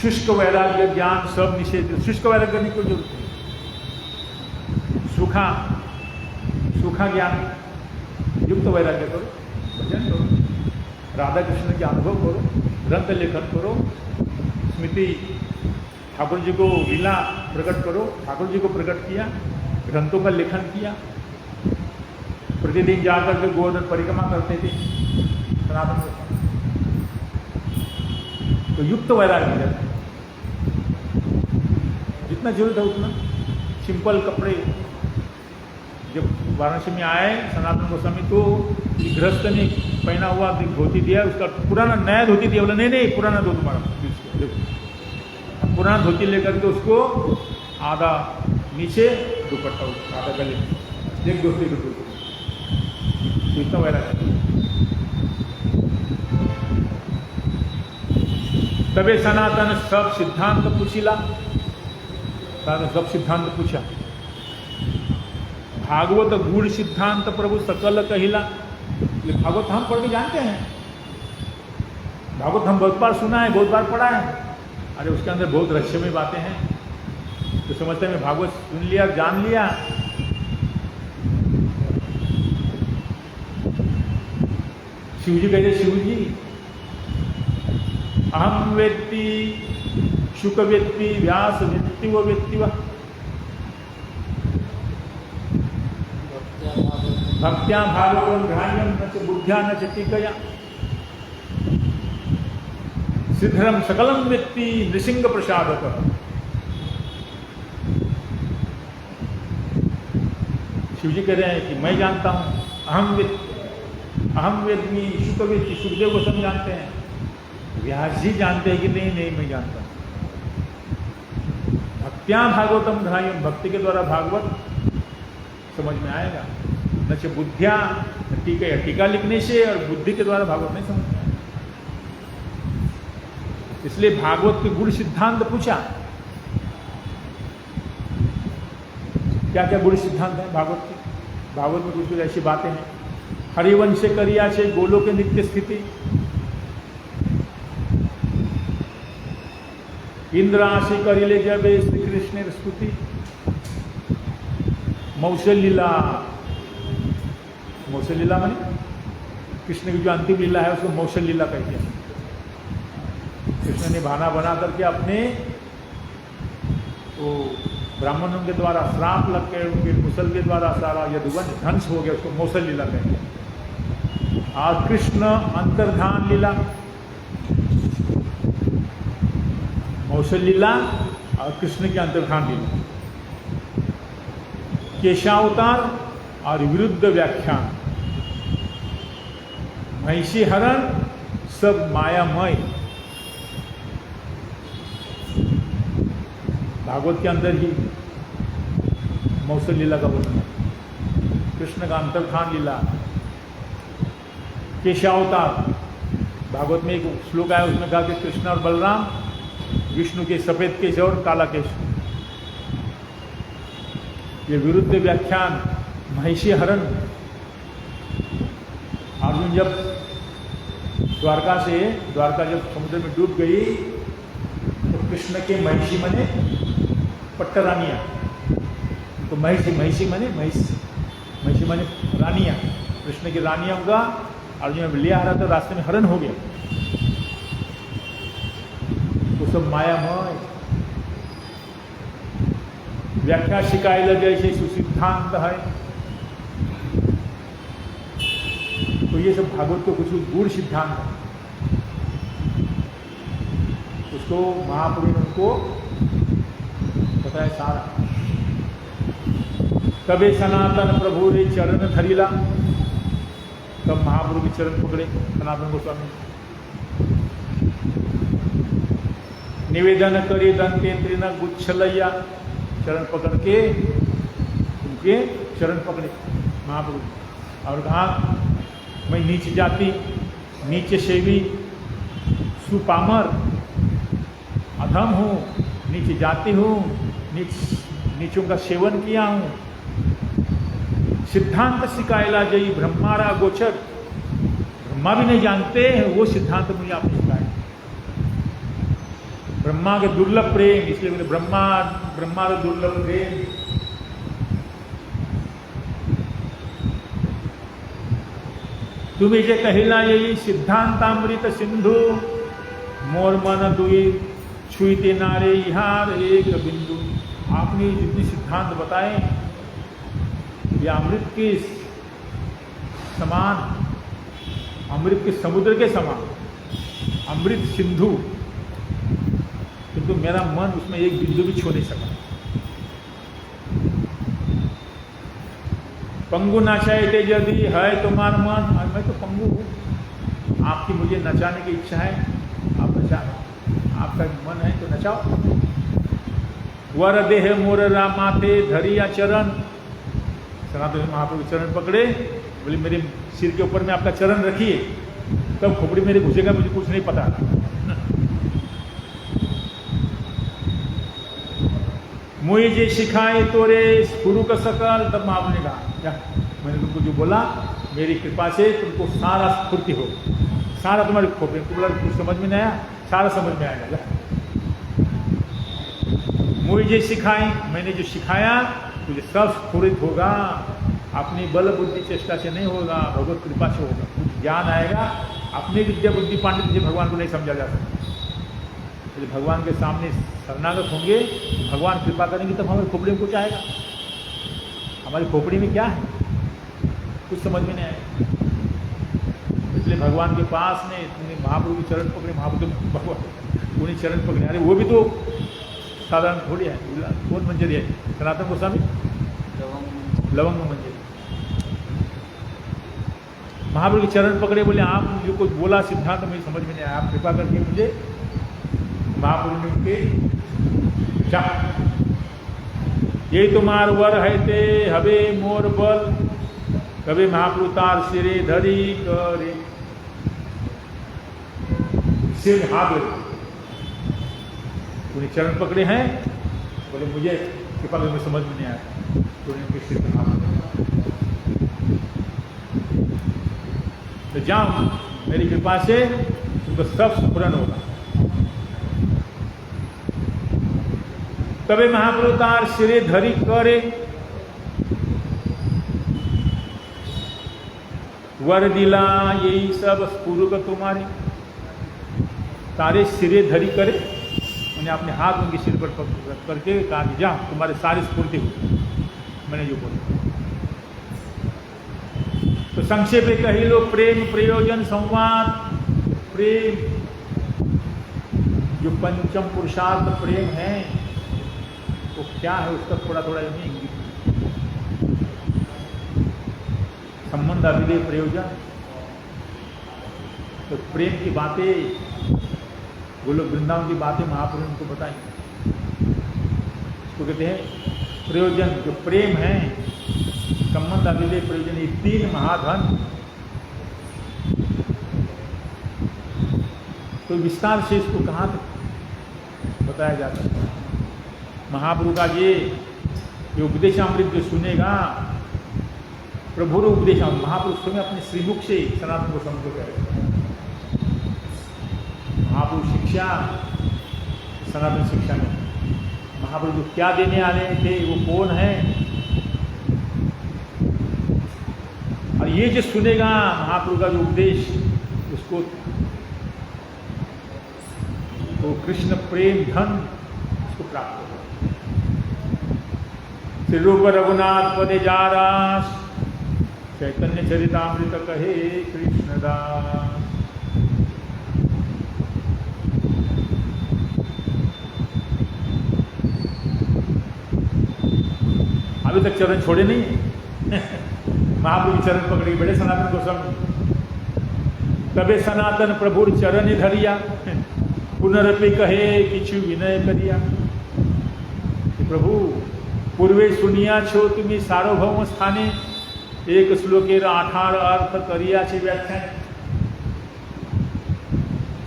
शुष्क वैराग्य ज्ञान सब निषेध। शुष्क वैराग्य करने की कोई जरूरत नहीं, सूखा सूखा ज्ञान, युक्त वैराग्य करो, भजन करो, राधा कृष्ण के अनुभव करो, ग्रंथ लेखन करो, स्मृति ठाकुर जी को लीला प्रकट करो, ठाकुर जी को प्रकट किया, ग्रंथों का लेखन किया। प्रतिदिन जाकर के गोवर्धन परिक्रमा करते थे सनातन गोस्वामी। तो युक्त वैराग्य, जितना जरूरत है उतना सिंपल कपड़े। जब वाराणसी में आए सनातन गोस्वामी तो गृहस्थ ने पहना हुआ धोती दिया, उसका पुराना नया धोती दिया, बोला नहीं नहीं पुराना दो तुम्हारा, देखो पुराना धोती लेकर के उसको आधा नीचे दुपट्टा आधा गले में, एक दोस्ती को धोती, इतना वैराग्य। तबे सनातन सब सिद्धांत पूछिला, सब सिद्धांत पूछा। भागवत गूढ़ सिद्धांत प्रभु सकल कहिला। ये भागवत हम पढ़ के जानते हैं, भागवत हम बहुत बार सुना है, बहुत बार पढ़ा है। अरे उसके अंदर बहुत रहस्यमय बातें हैं, तो समझते हैं भागवत सुन लिया, जान लिया। शिव जी कहते, शिव जी अहम वेत्ति शुक वेत्ति व्यास वेत्ति वो वेत्ति व भक्त्या भागवतं ग्राह्यं न च बुद्ध्या न च टीकया सिद्धरम सकलम वेत्ति नृसिंह प्रसादतः। शिव जी कह रहे हैं कि मैं जानता हूं, अहम वेद्मी शुक वेत्ति, सुखदेव गोस्वामी जानते हैं, व्यास जी जानते हैं कि नहीं? नहीं, मैं जानता हूं। भक्त्या भागवतम ग्राह्यम, भक्ति के द्वारा भागवत समझ में आएगा। न च बुद्धिया, टीका, टीका लिखने से और बुद्धि के द्वारा भागवत नहीं समझ में आएगा। इसलिए भागवत के गुण सिद्धांत पूछा। क्या क्या गुण सिद्धांत है भागवत के? भागवत में कुछ ऐसी बातें हैं। हरिवंश करिया से गोलों के नित्य स्थिति, इंद्राशी करिले जब श्री कृष्ण स्तुति, मौसल लीला, मौसल लीला माने कृष्ण की जो अंतिम लीला है उसको मौसल लीला कहते हैं। कृष्ण ने भाना बना करके अपने तो ब्राह्मणों के द्वारा श्राप लग के उनके मुसल के द्वारा सारा यदुवंश ध्वंस हो गया, उसको मौसल लीला कहते हैं। और कृष्ण अंतर्धान लीला, मौसल लीला और कृष्ण की अंतर्धान लीला, केशावतार और विरुद्ध व्याख्यान, महिषी हरण, सब मायामय। भागवत के अंदर ही मौसल लीला का वर्णन है, कृष्ण का अंतर्धान लीला, केशावतार। भागवत में एक श्लोक आया, उसमें कहा कि कृष्ण और बलराम, विष्णु के सफेद केश और काला केश। ये विरुद्ध व्याख्यान, महिषी हरण। अर्जुन जब द्वारका जब समुद्र में डूब गई तो कृष्ण के महिषी मने पट्टरानियाँ, तो महिषी मने रानियाँ, कृष्ण की रानियों का अर्जुन लिया आ रहा था, रास्ते में हरण हो गया। तो सब मायामय। व्याख्या शिकायत जैसे सुसिद्धांत है। तो ये सब भागवत के कुछ गूढ़ सिद्धांत है, उसको महापुरुष उनको बताया सारा। तबे सनातन प्रभु रे चरण धरिला, तब महाप्रभु के चरण पकड़े सनातन गोस्वामी, निवेदन करे दंतेन्द्र न गुच्छलैया, चरण पकड़ के उनके चरण पकड़े महाप्रभु और कहा, मैं नीच जाति, नीचे सेवी, सुपामर, अधम हूँ, नीचे जाति हूँ, नीचों का सेवन किया हूँ। सिद्धांत सिकायला जई ब्रह्मारा गोचर, ब्रह्मा भी नहीं जानते हैं वो सिद्धांत मुझे आपने सिखाया। ब्रह्मा के दुर्लभ प्रेम, इसलिए बोले ब्रह्मा का दुर्लभ प्रेम। तुम्हें जे कहिला यही सिद्धांतामृत सिंधु, मोर मन दुई छुईते नारे इहार एक बिंदु। आपने जितने सिद्धांत बताए ये अमृत के समान, अमृत के समुद्र के समान, अमृत सिंधु, किंतु मेरा मन उसमें एक बिंदु भी छू नहीं सका। पंगु नचाए यदि है तुम्हारा मन, मैं तो पंगु हूँ, आपकी मुझे नचाने की इच्छा है, आप नचा, आपका मन है तो नचाओ। वर देह मोर रामाते धरिया चरण, सनातन महाप्रभु चरण पकड़े, बोले मेरे सिर के ऊपर में आपका चरण रखिए, तब खोपड़ी मेरे घुसेगा, मुझे कुछ नहीं पता। मुई जे सिखाए तोरे गुरु का सकल। तब महाप्रभु ने कहा क्या, मैंने तुमको जो बोला मेरी कृपा से तुमको सारा स्फूर्ति हो, सारा तुम्हारे खोपड़े को बोला, कुछ समझ में नहीं आया, सारा समझ में आएगा। मुई जे सिखाए, मैंने जो सिखाया तुझे सब स्फुरित होगा, अपनी बल बुद्धि चेष्टा से नहीं होगा, भगवत कृपा से होगा। कुछ ज्ञान आएगा, अपनी विद्या बुद्धि पांडित्य से भगवान को नहीं समझा जा सकता। यदि भगवान के सामने शरणागत होंगे, भगवान कृपा करेंगे, तब हमारे खोपड़ी में कुछ आएगा। हमारी खोपड़ी में क्या है, कुछ समझ में नहीं आएगा। इसलिए भगवान के पास में तुमने महाप्रभु के चरण पकड़े, महाप्रभु भगवान उन्हें चरण पकड़े। अरे वो भी तो साधारण थोड़ी है। कौन मंजरी है? सनातन गोस्वामी लवंग मंजरी। महाप्रभु के चरण पकड़े, बोले आप जो कुछ बोला सिद्धांत मुझे समझ में नहीं आया, आप कृपा करके मुझे। महाप्रभु ने उनके जा, ये तुम्हार वर है ते हवे मोर बल, कभी महाप्रभु तार सिरे धरी करे। सिर हाथ लगे, उन्हें चरण पकड़े हैं, बोले मुझे कृपा करके समझ में नहीं आया, तो उनके सिर पे हाथ लगे। तो जाओ मेरी कृपा से तुमको सब पूर्ण होगा। तबे महाप्रभु तार सिरे धरी करे, वर दिला यही सब स्फूर्ग तुम्हारे। तारे सिरे धरी करे, मैंने अपने हाथ उनके सिर पर करके कहा कि जा तुम्हारे सारी स्फूर्ति हो, मैंने जो बोला। तो संक्षेप में कही लो, प्रेम प्रयोजन संवाद। प्रेम जो पंचम पुरुषार्थ प्रेम है वो क्या है, उसका थोड़ा थोड़ा इंगित। संबंध अभिधेय प्रयोजन, तो प्रेम की बातें गोलोक वृंदावन की बातें महाप्रभु उनको बताई। तो कहते हैं प्रयोजन जो प्रेम है, संबंध अभिधेय प्रयोजन, ये तीन महाधन। तो विस्तार से इसको कहाँ तक बताया जाता है। महाप्रभु का ये उपदेशामृत जो सुनेगा, प्रभु उपदेश महाप्रभु स्वयं अपने श्रीमुख से सनातन गोस्वामी को कह रहे हैं। महाप्रभु शिक्षा, सनातन शिक्षा में महाप्रभु क्या देने आने थे, वो कौन है, और ये जो सुनेगा महाप्रभु का जो उपदेश, उसको तो कृष्ण प्रेम धन उसको प्राप्त होगा। श्री रूप रघुनाथ पदे जारास, चैतन्य चरितामृत कहे कृष्णदास। अभी तक चरण छोड़े नहीं है। महाप्रभु चरण पकड़ के बैठे सनातन गोस्वामी। तबे सनातन प्रभुर चरण धरिया, पुनरपि कहे किछु विनय करिया। प्रभु पूर्वे सुनिया छो तुम्हें सार्वभौम स्थाने, एक श्लोकेर 18 अर्थ करिया छे व्याख्यान।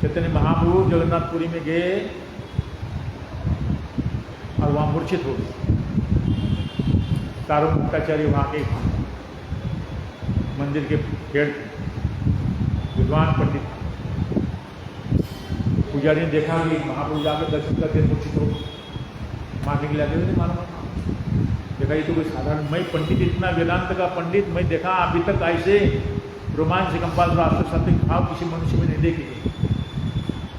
चैतन्य महाप्रभु जगन्नाथपुरी में गए और वहां मूर्छित हो गए। तारो मुक्ताचार्य वहाँ के मंदिर के हेड विद्वान पंडित पुजारी ने देखा कि महाप्रभु जाकर दर्शन करके मूर्छित हो, मारने के लिए आते नहीं मालूम। देखा ये तो कोई साधारण, मैं पंडित, इतना वेदांत का पंडित मैं देखा अभी तक ऐसे रोमांच कंपाल भाव किसी मनुष्य में नहीं देखे।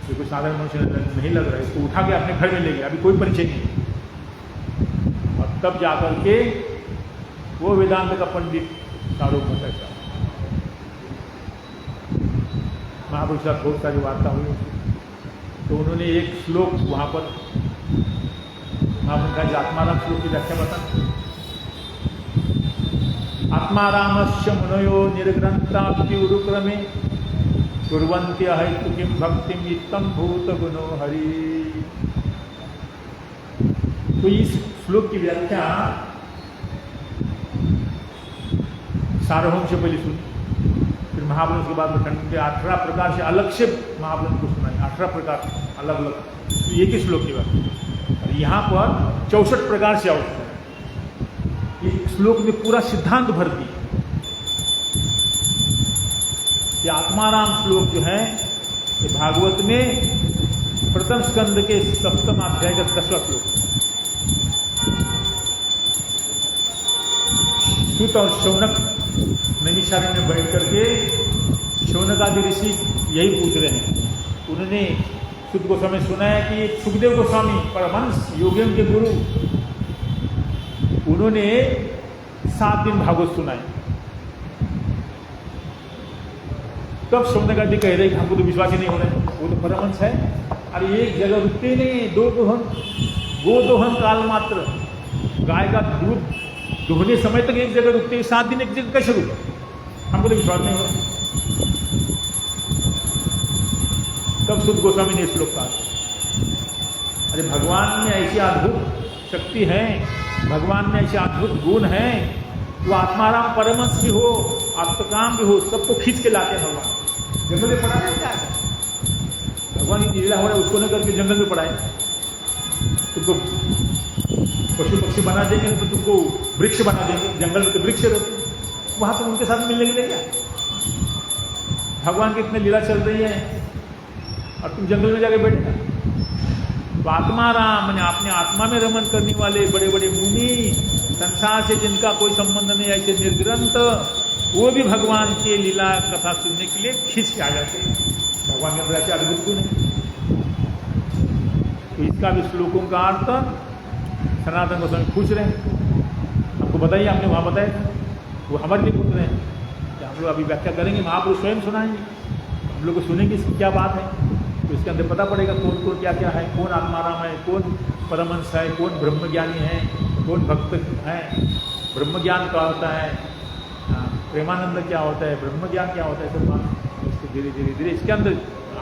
ये कोई साधारण मनुष्य नहीं लग रहा है। इसको उठा के अपने घर में ले गया, अभी कोई परिचय नहीं। और तब जाकर के वो वेदांत का पंडित सारूप बताया। महापुरुष साहब बहुत सारी वार्ता हुई, तो उन्होंने एक श्लोक वहाँ पर महापुरुष का आत्माराम श्लोक की व्याख्या बता। आत्मारामस्य मुनयो निर्ग्रंथाप्युरुक्रमे कुर्वन्त्य हैतु किं भक्तिम इत्थं भूत गुणो हरि। तो इस श्लोक की व्याख्या सार्वभौम से पहले सुनी, फिर महापुरुष के बाद खंड के 18 प्रकार से अलग से महापुरुष को सुनाई। 18 प्रकार अलग अलग, एक ही श्लोक की बात। यहाँ पर 64 प्रकार से अवस्था है। इस श्लोक में पूरा सिद्धांत भर दी। ये आत्माराम श्लोक जो है ये भागवत में प्रथम स्कंद के 7वें अध्याय का 10वां श्लोक। सूत और शौनक नैमिषारण्य में बैठ करके शौनक आदि ऋषि यही पूछ रहे हैं। उन्होंने सूत गोस्वामी सुना है कि सुखदेव गोस्वामी परमहंस योगियों के गुरु, उन्होंने 7 दिन भागवत सुनाए। तब शौनक आदि कह रहे कि हमको तो विश्वास ही नहीं हो रहा है, वो तो परमहंस है। अरे एक जगह रुकते नहीं, दो दोहन गोदोहन काल मात्र, गाय का दूध दोहने समय तक एक जगह रुकते, 7 दिन एक जगह कैसे रुके? हमको तो विश्वास नहीं हो रहा। तब सुध गोस्वामी ने श्लोक कहा, अरे भगवान में ऐसी अद्भुत शक्ति है, भगवान में ऐसे अद्भुत गुण हैं, वो आत्माराम परमहंस भी हो, आत्मकाम भी हो, सबको खींच के लाते हैं भगवान। जंगल में पड़ा है क्या है? भगवान की लीला हो रहा है, उसको न करके जंगल में पड़ाए। तुमको पशु पक्षी बना देंगे तो तुमको वृक्ष बना देंगे, जंगल में तो वृक्ष रहते, वहां तुम उनके साथ मिलने के लिए क्या? भगवान की इतनी लीला चल रही है और तुम जंगल में जाके बैठेगा। तो आत्माराम मैंने अपने आत्मा में रमन करने वाले बड़े बड़े मुनि, संसार से जिनका कोई संबंध नहीं, ऐसे निर्ग्रंथ, वो भी भगवान के लीला कथा सुनने के लिए खींच के आ जाते हैं। भगवान के अंदर ऐसे अद्भुत गुण है। तो इसका भी श्लोकों का अर्थ सनातन गोस्वामी पूछ रहे हैं। हमको बताइए, आपने वहाँ बताया था, वो हमारे लिए पूछ रहे हैं कि हम लोग अभी व्याख्या करेंगे, महापुरुष स्वयं सुनाएंगे, हम लोग को सुनेंगे इसकी क्या बात है। तो इसके अंदर पता पड़ेगा कौन कौन क्या क्या है, कौन आत्माराम है, कौन परमहंस है, कौन ब्रह्मज्ञानी है, कौन भक्त है, ब्रह्मज्ञान क्या होता है, प्रेमानंद क्या होता है, ब्रह्मज्ञान क्या होता है, सब बात इसको धीरे धीरे धीरे इसके अंदर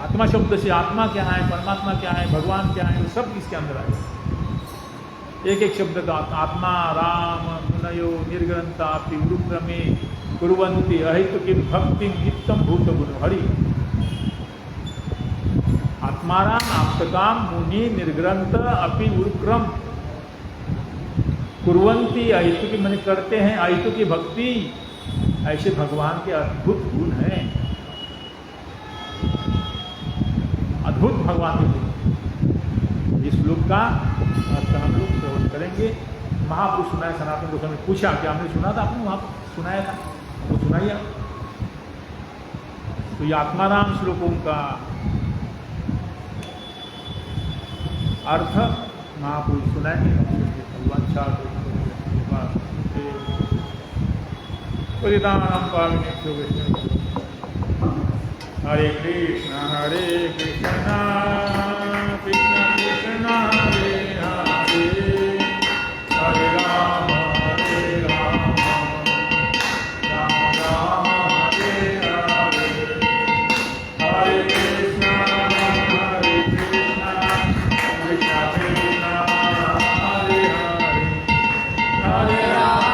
आत्मा शब्द से आत्मा क्या है, परमात्मा क्या है, भगवान क्या है, वो सब इसके अंदर आए। एक एक शब्द का आत्मा राम मुनयो निर्ग्रंथा उरुक्रमे कुर्वन्ति अहित की भक्ति नित्यम भूत गुण हरि। आत्माराम आप्तकाम मुनि निर्ग्रंथ अपि उरुक्रम कुर्वन्ति, अहितु की मन करते हैं, अहितु की भक्ति, ऐसे भगवान के अद्भुत गुण हैं, अद्भुत भगवान के गुण। इस श्लोक का अर्थ हम लोग श्रवण करेंगे। महापुरुष सुनाए, सनातन गोस्वामी पूछा कि आपने सुना था, आपने वहां सुनाया था, वो सुनाइए। तो ये आत्माराम श्लोकों का अर्थ महापुरुष सुनाएंगे। अच्छा हरे कृष्ण कृष्ण कृष्ण हरे हरे, हरे राम राम राम हरे हरे, हरे कृष्ण कृष्ण कृष्ण हरे हरे, हरे राम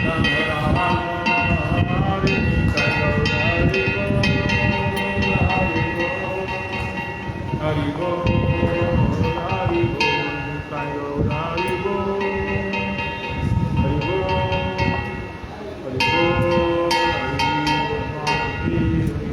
राम राम हरे हरि बोल हरि बोल हरि बोल हरि बोल हरि बोल हरि बोल हरि बोल।